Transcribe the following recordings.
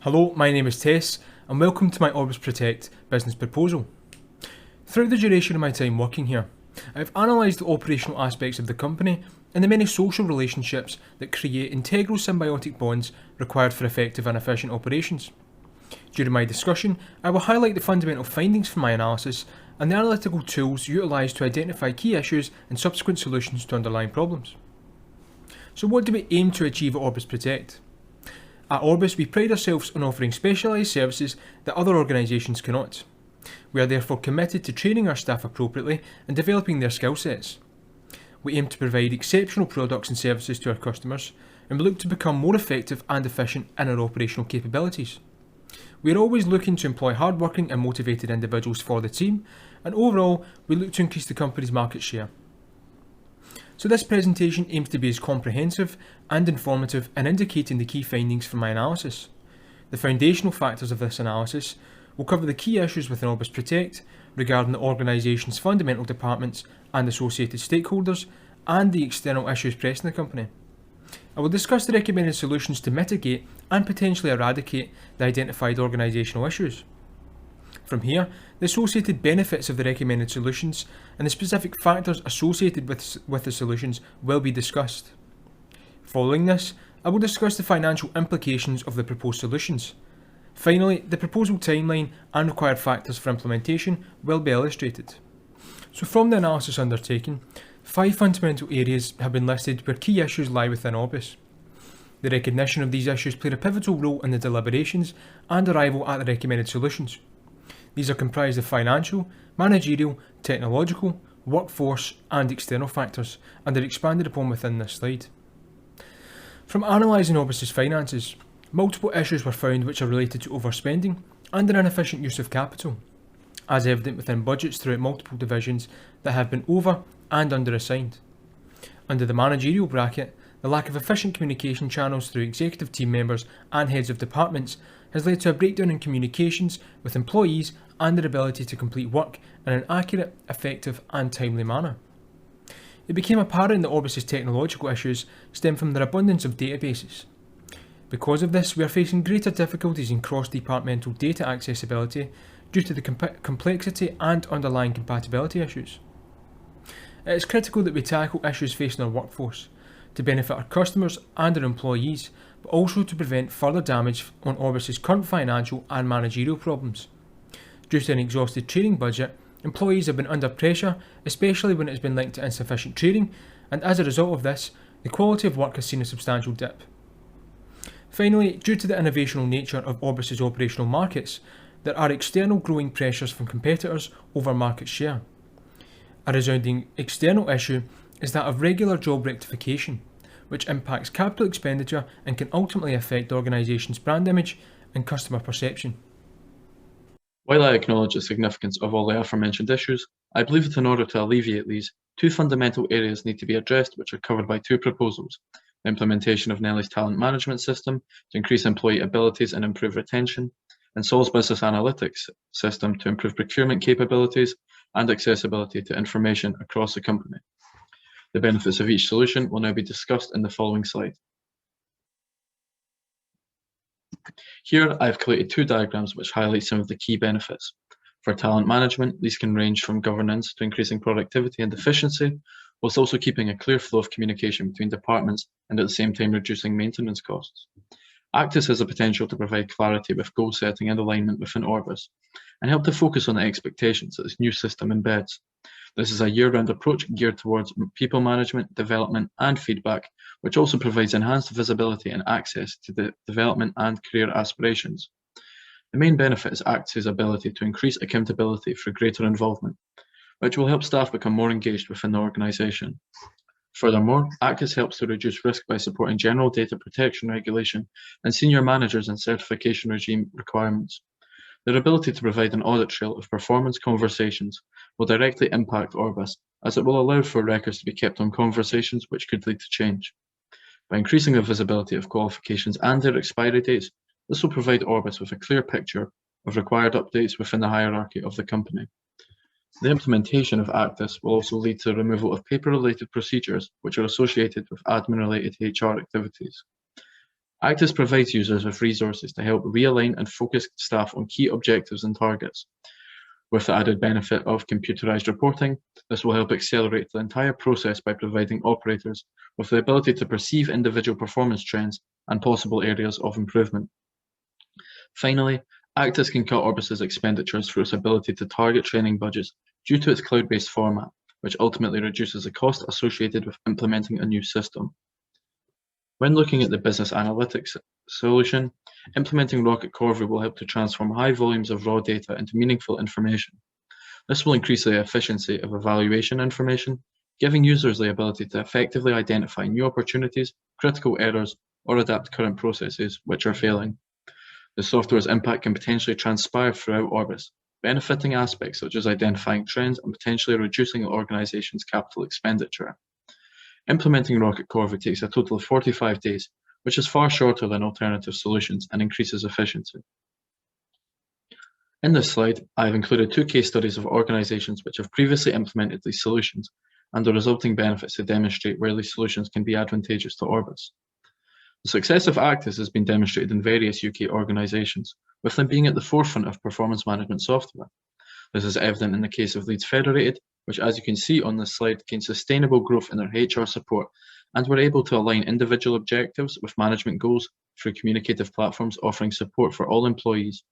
Hello, my name is Tess, and welcome to my Orbis Protect business proposal. Throughout the duration of my time working here, I have analysed the operational aspects of the company and the many social relationships that create integral symbiotic bonds required for effective and efficient operations. During my discussion, I will highlight the fundamental findings from my analysis and the analytical tools utilised to identify key issues and subsequent solutions to underlying problems. So what do we aim to achieve at Orbis Protect? At Orbis, we pride ourselves on offering specialised services that other organisations cannot. We are therefore committed to training our staff appropriately and developing their skill sets. We aim to provide exceptional products and services to our customers, and we look to become more effective and efficient in our operational capabilities. We are always looking to employ hard-working and motivated individuals for the team, and overall, we look to increase the company's market share. So this presentation aims to be as comprehensive and informative in indicating the key findings from my analysis. The foundational factors of this analysis will cover the key issues within Orbis Protect regarding the organisation's fundamental departments and associated stakeholders, and the external issues pressing the company. I will discuss the recommended solutions to mitigate and potentially eradicate the identified organisational issues. From here, the associated benefits of the recommended solutions and the specific factors associated with the solutions will be discussed. Following this, I will discuss the financial implications of the proposed solutions. Finally, the proposal timeline and required factors for implementation will be illustrated. So from the analysis undertaken, 5 fundamental areas have been listed where key issues lie within Orbis. The recognition of these issues played a pivotal role in the deliberations and arrival at the recommended solutions. These are comprised of financial, managerial, technological, workforce and external factors, and are expanded upon within this slide. From analysing Orbis's finances, multiple issues were found which are related to overspending and an inefficient use of capital, as evident within budgets throughout multiple divisions that have been over and underassigned. Under the managerial bracket, the lack of efficient communication channels through executive team members and heads of departments has led to a breakdown in communications with employees and their ability to complete work in an accurate, effective and timely manner. It became apparent that Orbis's technological issues stem from their abundance of databases. Because of this, we are facing greater difficulties in cross-departmental data accessibility due to the complexity and underlying compatibility issues. It is critical that we tackle issues facing our workforce to benefit our customers and our employees, but also to prevent further damage on Orbis's current financial and managerial problems. Due to an exhausted training budget, employees have been under pressure, especially when it has been linked to insufficient training, and as a result of this, the quality of work has seen a substantial dip. Finally, due to the innovational nature of Orbis's operational markets, there are external growing pressures from competitors over market share. A resounding external issue is that of regular job rectification, which impacts capital expenditure and can ultimately affect the organisation's brand image and customer perception. While I acknowledge the significance of all the aforementioned issues, I believe that in order to alleviate these, 2 fundamental areas need to be addressed which are covered by 2 proposals: the implementation of Nelly's talent management system to increase employee abilities and improve retention, and Sol's business analytics system to improve procurement capabilities and accessibility to information across the company. The benefits of each solution will now be discussed in the following slide. Here I have collated 2 diagrams which highlight some of the key benefits. For talent management, these can range from governance to increasing productivity and efficiency, whilst also keeping a clear flow of communication between departments and at the same time reducing maintenance costs. Actis has the potential to provide clarity with goal setting and alignment within Orbis, and help to focus on the expectations that this new system embeds. This is a year-round approach geared towards people management, development and feedback, which also provides enhanced visibility and access to the development and career aspirations. The main benefit is Actis' ability to increase accountability for greater involvement, which will help staff become more engaged within the organisation. Furthermore, Actis helps to reduce risk by supporting general data protection regulation and senior managers and certification regime requirements. Their ability to provide an audit trail of performance conversations will directly impact Orbis, as it will allow for records to be kept on conversations which could lead to change. By increasing the visibility of qualifications and their expiry dates, this will provide Orbis with a clear picture of required updates within the hierarchy of the company. The implementation of Actis will also lead to the removal of paper-related procedures which are associated with admin-related HR activities. Actis provides users with resources to help realign and focus staff on key objectives and targets. With the added benefit of computerized reporting, this will help accelerate the entire process by providing operators with the ability to perceive individual performance trends and possible areas of improvement. Finally, Actis can cut Orbis's expenditures through its ability to target training budgets due to its cloud-based format, which ultimately reduces the cost associated with implementing a new system. When looking at the business analytics solution, implementing Rocket Corvu will help to transform high volumes of raw data into meaningful information. This will increase the efficiency of evaluation information, giving users the ability to effectively identify new opportunities, critical errors, or adapt current processes which are failing. The software's impact can potentially transpire throughout Orbis, benefiting aspects such as identifying trends and potentially reducing the organization's capital expenditure. Implementing Rocket Corvu takes a total of 45 days, which is far shorter than alternative solutions and increases efficiency. In this slide, I have included 2 case studies of organizations which have previously implemented these solutions and the resulting benefits to demonstrate where these solutions can be advantageous to Orbis. The success of Actis has been demonstrated in various UK organizations, with them being at the forefront of performance management software. This is evident in the case of Leeds Federated, which, as you can see on this slide, gained sustainable growth in their HR support and were able to align individual objectives with management goals through communicative platforms offering support for all employees,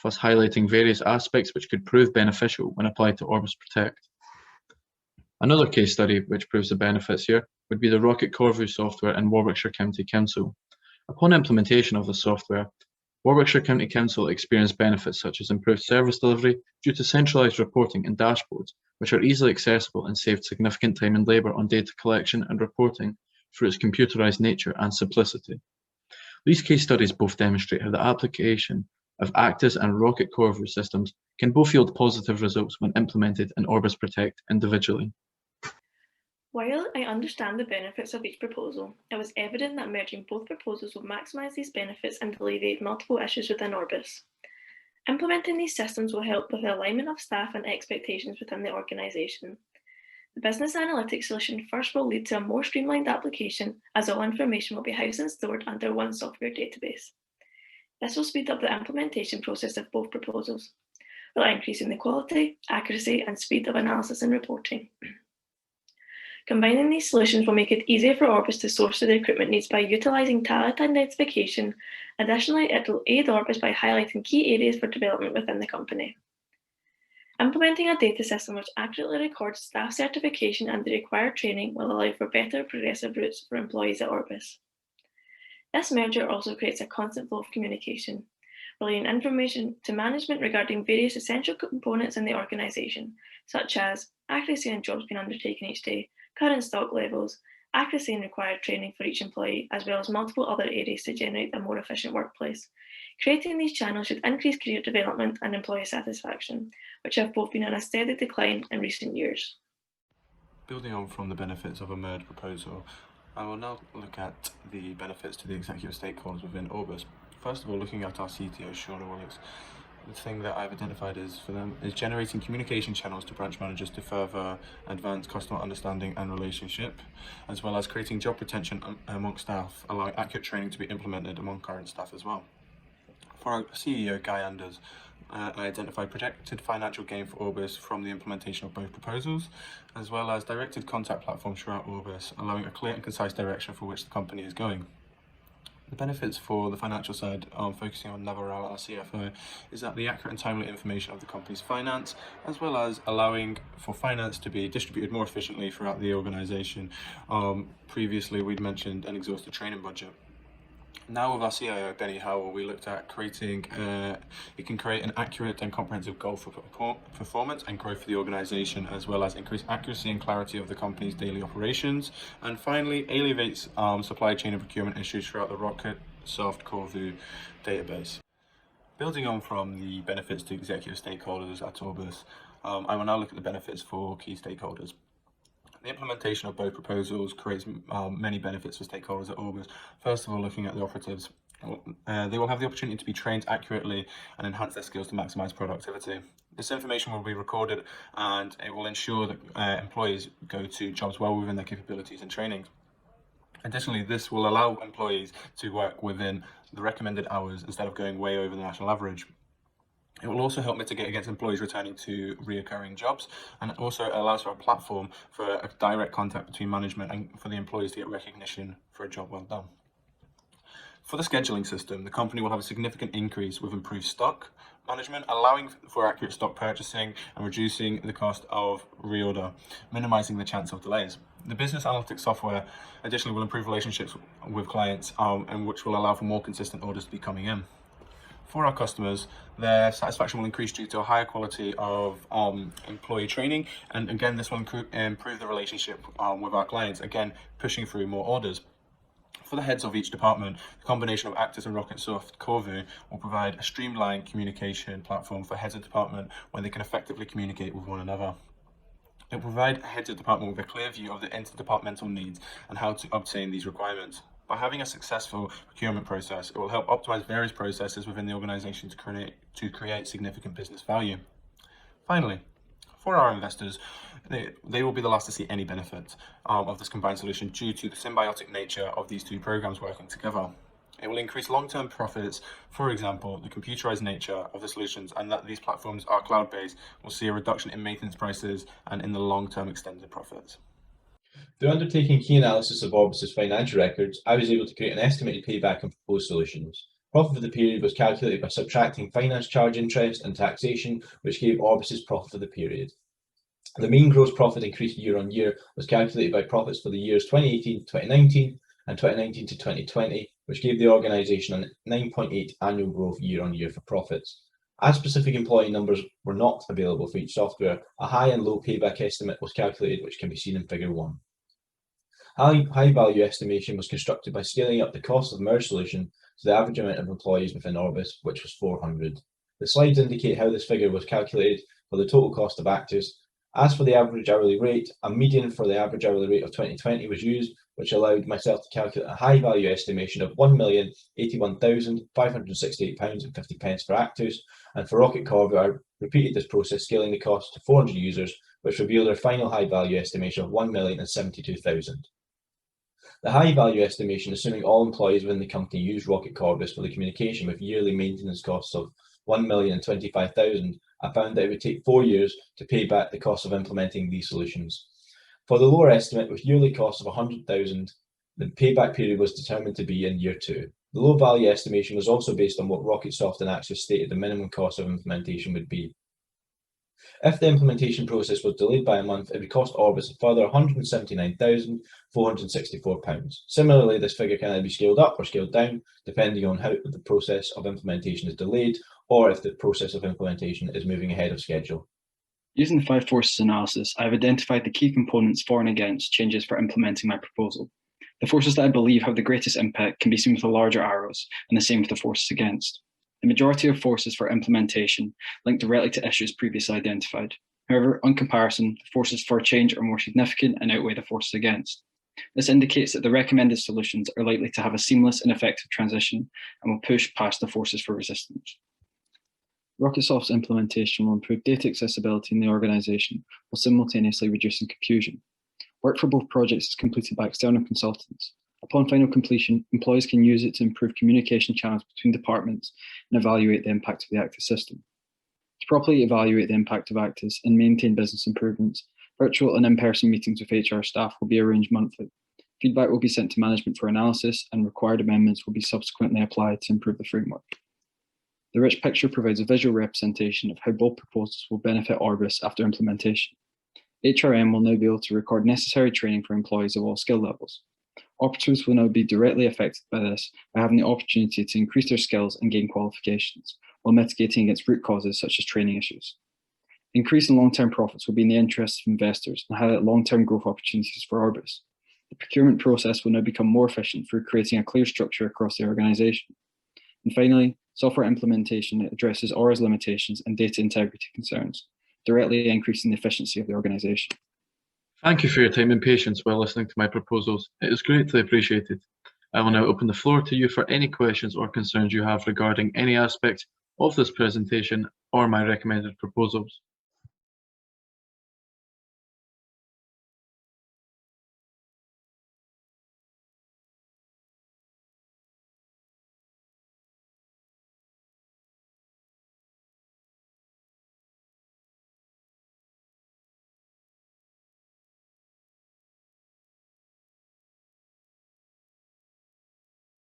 thus highlighting various aspects which could prove beneficial when applied to Orbis Protect. Another case study which proves the benefits here would be the Rocket Corvu software in Warwickshire County Council. Upon implementation of the software, Warwickshire County Council experienced benefits such as improved service delivery due to centralised reporting and dashboards, which are easily accessible and saved significant time and labour on data collection and reporting through its computerised nature and simplicity. These case studies both demonstrate how the application of Actis and Rocket Corvu systems can both yield positive results when implemented in Orbis Protect individually. While I understand the benefits of each proposal, it was evident that merging both proposals would maximise these benefits and alleviate multiple issues within Orbis. Implementing these systems will help with the alignment of staff and expectations within the organisation. The business analytics solution first will lead to a more streamlined application, as all information will be housed and stored under one software database. This will speed up the implementation process of both proposals, while increasing the quality, accuracy, and speed of analysis and reporting. Combining these solutions will make it easier for Orbis to source the recruitment needs by utilising talent identification. Additionally, it will aid Orbis by highlighting key areas for development within the company. Implementing a data system which accurately records staff certification and the required training will allow for better progressive routes for employees at Orbis. This merger also creates a constant flow of communication, relaying information to management regarding various essential components in the organisation, such as accuracy on jobs being undertaken each day, current stock levels, accuracy and required training for each employee, as well as multiple other areas to generate a more efficient workplace. Creating these channels should increase career development and employee satisfaction, which have both been on a steady decline in recent years. Building on from the benefits of a merged proposal, I will now look at the benefits to the executive stakeholders within Orbis. First of all, looking at our CTO, Sean Williams, the thing that I've identified is for them is generating communication channels to branch managers to further advance customer understanding and relationship, as well as creating job retention among staff, allowing accurate training to be implemented among current staff as well. For our CEO, Guy Anders, I identified projected financial gain for Orbis from the implementation of both proposals, as well as directed contact platforms throughout Orbis, allowing a clear and concise direction for which the company is going. The benefits for the financial side, focusing on Navarro, our CFO, is that the accurate and timely information of the company's finance, as well as allowing for finance to be distributed more efficiently throughout the organisation. Previously, we'd mentioned an exhaustive training budget. Now with our CIO, Benny Howell, we looked at creating, it can create an accurate and comprehensive goal for performance and growth for the organisation, as well as increase accuracy and clarity of the company's daily operations. And finally, alleviates supply chain and procurement issues throughout the Rocket Soft Corvu database. Building on from the benefits to executive stakeholders at Orbis, I will now look at the benefits for key stakeholders. The implementation of both proposals creates many benefits for stakeholders at Orbis. First of all, looking at the operatives, they will have the opportunity to be trained accurately and enhance their skills to maximise productivity. This information will be recorded and it will ensure that employees go to jobs well within their capabilities and training. Additionally, this will allow employees to work within the recommended hours instead of going way over the national average. It will also help mitigate against employees returning to reoccurring jobs, and it also allows for a platform for a direct contact between management and for the employees to get recognition for a job well done. For the scheduling system, the company will have a significant increase with improved stock management, allowing for accurate stock purchasing and reducing the cost of reorder, minimizing the chance of delays. The business analytics software additionally will improve relationships with clients, and which will allow for more consistent orders to be coming in. For our customers, their satisfaction will increase due to a higher quality of employee training, and again, this will improve the relationship with our clients, again, pushing through more orders. For the heads of each department, the combination of Actis and RocketSoft Corvu will provide a streamlined communication platform for heads of department where they can effectively communicate with one another. It will provide heads of department with a clear view of the interdepartmental needs and how to obtain these requirements. By having a successful procurement process, it will help optimize various processes within the organization to create significant business value. Finally, for our investors, they will be the last to see any benefit of this combined solution due to the symbiotic nature of these two programs working together. It will increase long-term profits. For example, the computerized nature of the solutions and that these platforms are cloud-based will see a reduction in maintenance prices and in the long-term extended profits. Through undertaking key analysis of Orbis's financial records, I was able to create an estimated payback on proposed solutions. Profit for the period was calculated by subtracting finance charge interest and taxation, which gave Orbis's profit for the period. The mean gross profit increase year on year was calculated by profits for the years 2018 to 2019 and 2019 to 2020, which gave the organisation a 9.8 annual growth year on year for profits. As specific employee numbers were not available for each software, a high and low payback estimate was calculated, which can be seen in Figure 1. High value estimation was constructed by scaling up the cost of the merged solution to the average amount of employees within Orbis, which was 400. The slides indicate how this figure was calculated for the total cost of Actis. As for the average hourly rate, a median for the average hourly rate of 2020 was used, which allowed myself to calculate a high value estimation of £1,081,568.50 for Actis, and for Rocket Corvu, I repeated this process, scaling the cost to 400 users, which revealed our final high value estimation of £1,072,000. The high value estimation, assuming all employees within the company use Rocket Corvus for the communication with yearly maintenance costs of £1,025,000, I found that it would take 4 years to pay back the cost of implementing these solutions. For the lower estimate, with yearly costs of £100,000, the payback period was determined to be in year 2. The low value estimation was also based on what RocketSoft and Axis stated the minimum cost of implementation would be. If the implementation process was delayed by a month, it would cost Orbis a further £179,464. Similarly, this figure can either be scaled up or scaled down, depending on how the process of implementation is delayed, or if the process of implementation is moving ahead of schedule. Using the 5 forces analysis, I have identified the key components for and against changes for implementing my proposal. The forces that I believe have the greatest impact can be seen with the larger arrows, and the same with the forces against. The majority of forces for implementation link directly to issues previously identified. However, on comparison, the forces for change are more significant and outweigh the forces against. This indicates that the recommended solutions are likely to have a seamless and effective transition and will push past the forces for resistance. RocketSoft's implementation will improve data accessibility in the organization while simultaneously reducing confusion. Work for both projects is completed by external consultants. Upon final completion, employees can use it to improve communication channels between departments and evaluate the impact of the Actis system. To properly evaluate the impact of Actis and maintain business improvements, virtual and in-person meetings with HR staff will be arranged monthly. Feedback will be sent to management for analysis, and required amendments will be subsequently applied to improve the framework. The rich picture provides a visual representation of how both proposals will benefit Orbis after implementation. HRM will now be able to record necessary training for employees of all skill levels. Operatives will now be directly affected by this by having the opportunity to increase their skills and gain qualifications, while mitigating against root causes such as training issues. Increasing long-term profits will be in the interests of investors and highlight long-term growth opportunities for Orbis. The procurement process will now become more efficient through creating a clear structure across the organisation. And finally, software implementation addresses Aura's limitations and data integrity concerns, directly increasing the efficiency of the organisation. Thank you for your time and patience while listening to my proposals. It is greatly appreciated. I will now open the floor to you for any questions or concerns you have regarding any aspect of this presentation or my recommended proposals.